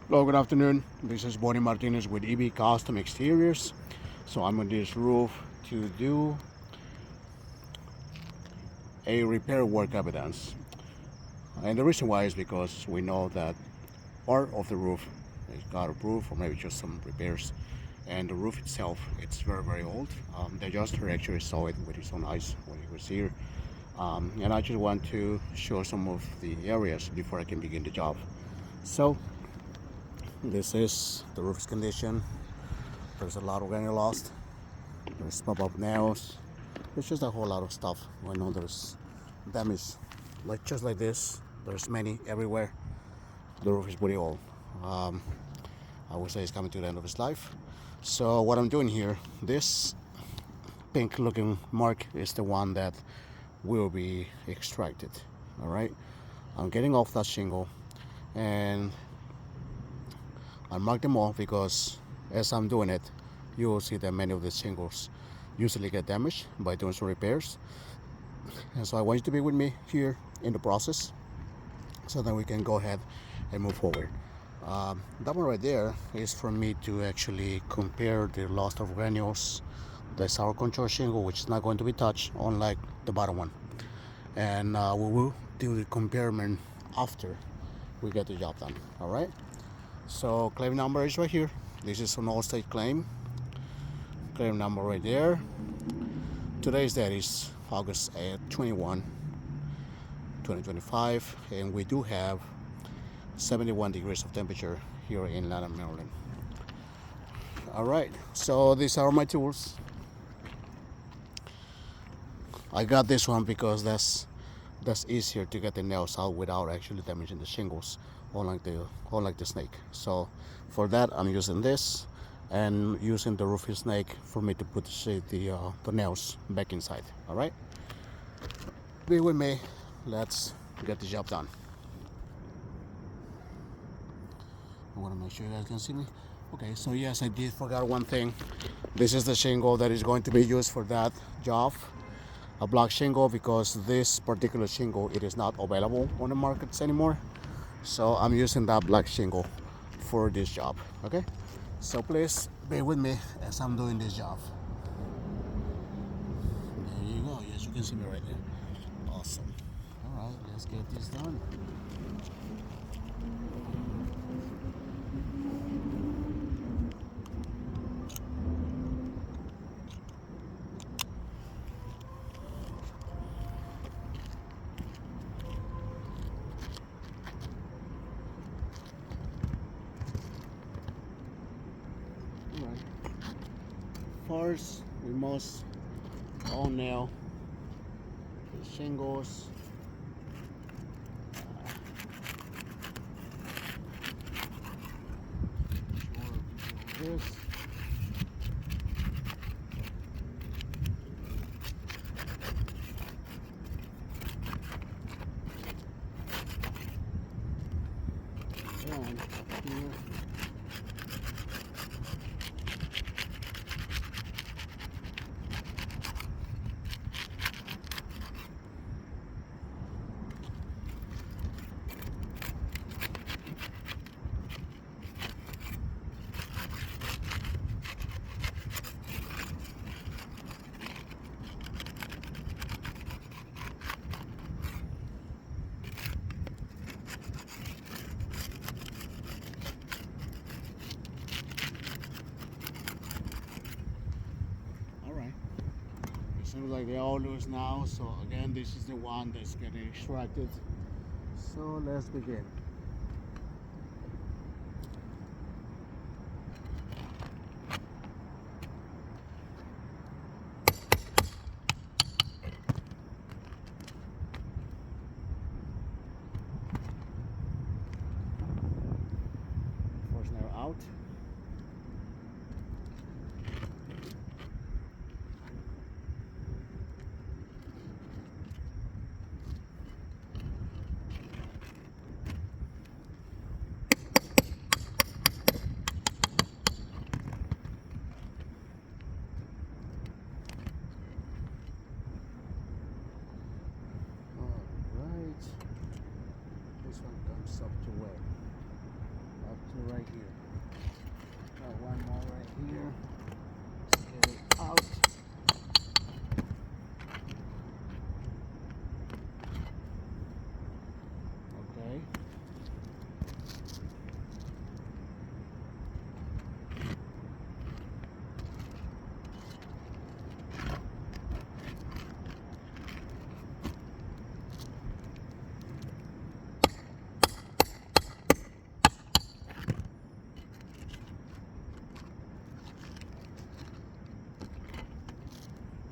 Hello, good afternoon. This is Bonnie Martinez with EB Custom Exteriors. So I'm on this roof to do a repair work evidence. And the reason why is because we know that part of the roof is got approved or maybe just some repairs. And the roof itself, it's very old. The adjuster actually saw it with his own eyes when he was here. And I just want to show some of the areas before I can begin the job. So this is the roof's condition. There's a lot of granular lost. There's pop-up nails. There's just a whole lot of stuff going on. There's damage, like just like this. There's many everywhere. The roof is pretty old. Um, I would say it's coming to the end of its life. So what I'm doing here, this pink-looking mark is the one that will be extracted. All right. I'm getting off that shingle, and I mark them off because as I'm doing it, you will see that many of the shingles usually get damaged by doing some repairs. And so I want you to be with me here in the process so that we can go ahead and move forward. That one right there is for me to actually compare the loss of granules, the sour control shingle, which is not going to be touched, unlike the bottom one. And we will do the comparison after we get the job done. All right. So claim number is right here. This is an Allstate claim. Claim number right there. Today's date is August 21, 2025, and we do have 71 degrees of temperature here in Atlanta, Maryland. All right, so these are my tools. I got this one because that's easier to get the nails out without actually damaging the shingles, unlike the snake. So for that, I'm using this and using the roofing snake for me to put the nails back inside. All right, be with me. Let's get the job done. I want to make sure you guys can see me. Okay, so yes, I did forgot one thing. This is the shingle that is going to be used for that job. A black shingle, because this particular shingle, it is not available on the markets anymore. So I'm using that black shingle for this job. Okay, so please bear with me as I'm doing this job. There you go. Yes, you can see me right there. Awesome. All right, let's get this done. All right. First, we must all nail the shingles. This. And up here. All right. It seems like they're all loose now. So again, this is the one that's getting extracted. So let's begin. First nail out. All right. This one comes up to where? Two right here. Got one more right here. Let's get it out. Okay.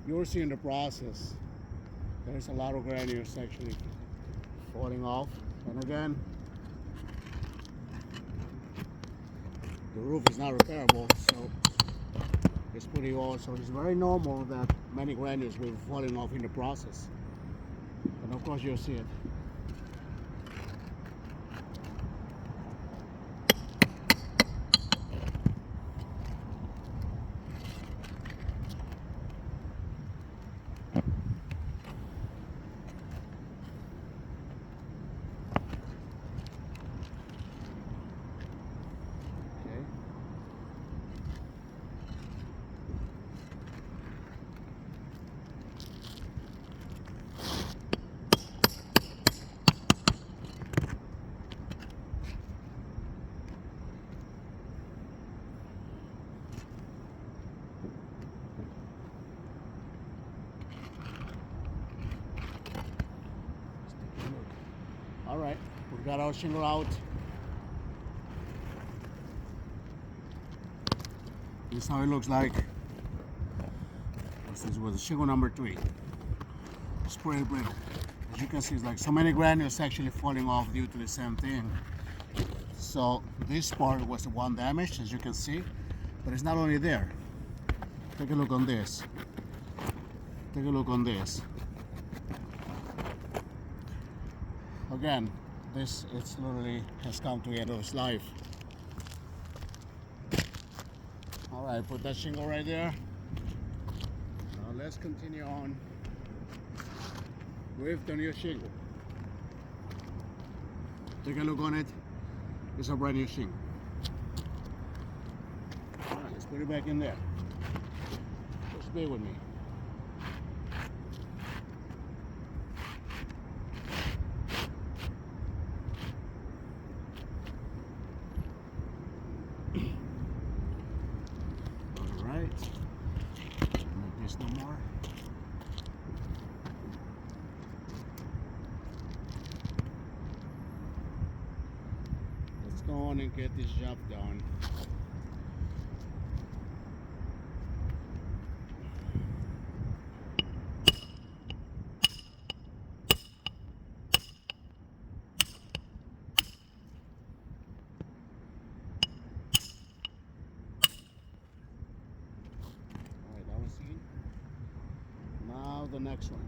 You're seeing the process. There's a lot of granules actually falling off. And again, the roof is not repairable, so it's pretty old. So it's very normal that many granules will be falling off in the process. And of course you'll see it. All right, we got our shingle out. This is how it looks like. This was shingle number 3. It's pretty brittle. As you can see, it's like so many granules actually falling off due to the same thing. So this part was the one damaged, as you can see, but it's not only there. Take a look on this. Take a look on this. Again, this it's literally has come to the end of its life. All right, put that shingle right there. Now let's continue on with the new shingle. Take a look on it. It's a brand new shingle. All right, let's put it back in there. Just bear with me. No more. Let's go on and get this job done. Alright, that was seen. Now the next one.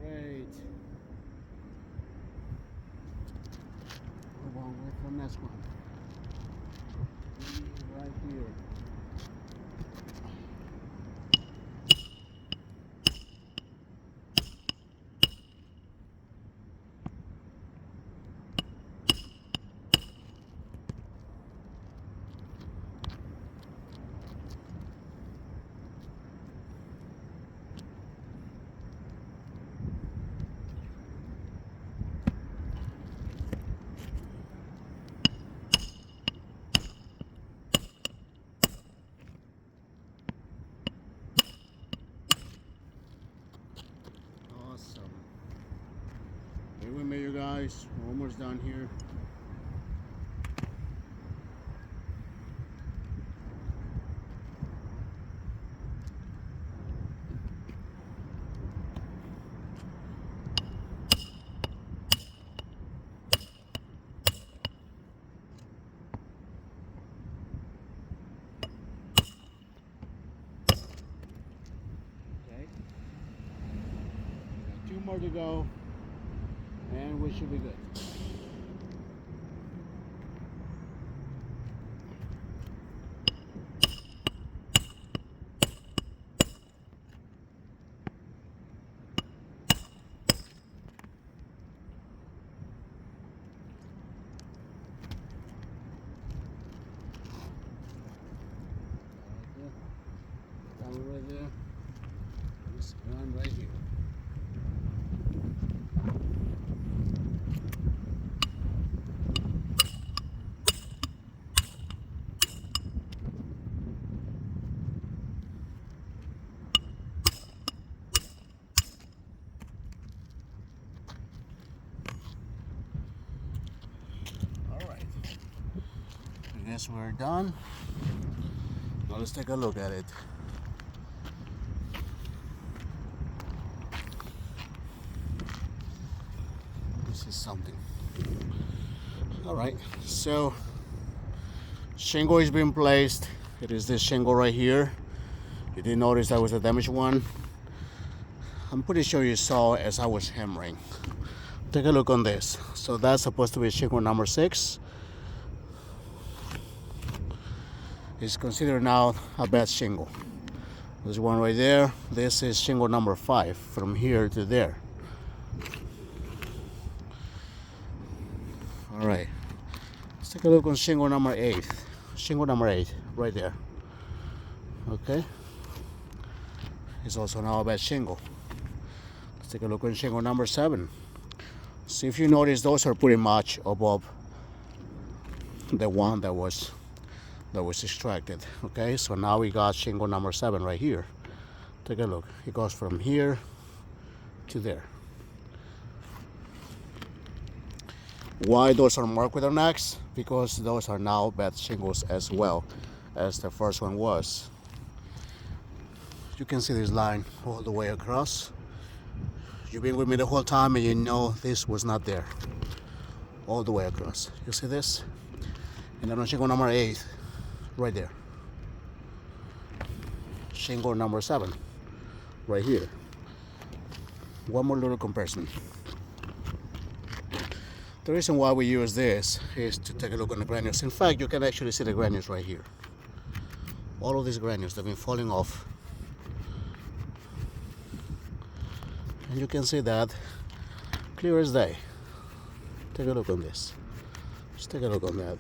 Great. Move on with the next one. Right here. Awesome. Here we made, you guys. We're almost done here. More to go, and we should be good. I guess we're done. Now let's take a look at it. This is something. Alright, so shingle is being placed. It is this shingle right here. You did notice that was a damaged one. I'm pretty sure you saw as I was hammering. Take a look on this. So that's supposed to be shingle number 6. It's considered now a bad shingle. There's one right there. This is shingle number 5 from here to there. All right, let's take a look on shingle number 8. Shingle number 8 right there. Okay, it's also now a bad shingle. Let's take a look on shingle number 7. See if you notice those are pretty much above the one that was extracted. Okay, so now we got shingle number 7 right here. Take a look. It goes from here to there. Why those are marked with an X? Because those are now bad shingles as well as the first one was. You can see this line all the way across. You've been with me the whole time and you know this was not there. All the way across. You see this? And then on shingle number 8, right there. Shingle number 7, right here. One more little comparison. The reason why we use this is to take a look on the granules. In fact, you can actually see the granules right here. All of these granules have been falling off. And you can see that clear as day. Take a look on this. Just take a look on that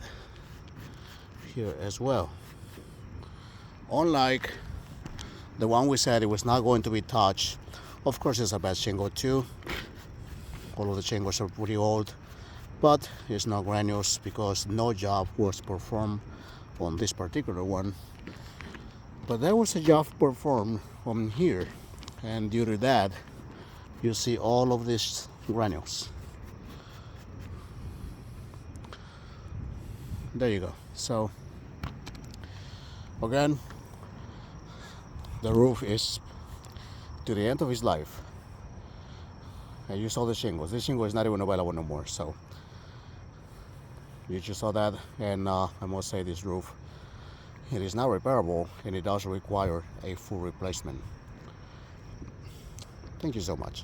here as well. Unlike the one we said it was not going to be touched. Of course, it's a bad shingle too. All of the shingles are pretty old. But it's no granules because no job was performed on this particular one. But there was a job performed on here, and due to that, you see all of these granules. There you go. So again, the roof is to the end of its life. And you saw the shingles. This shingle is not even available no more. So you just saw that, and I must say this roof, it is not repairable and it does require a full replacement. Thank you so much.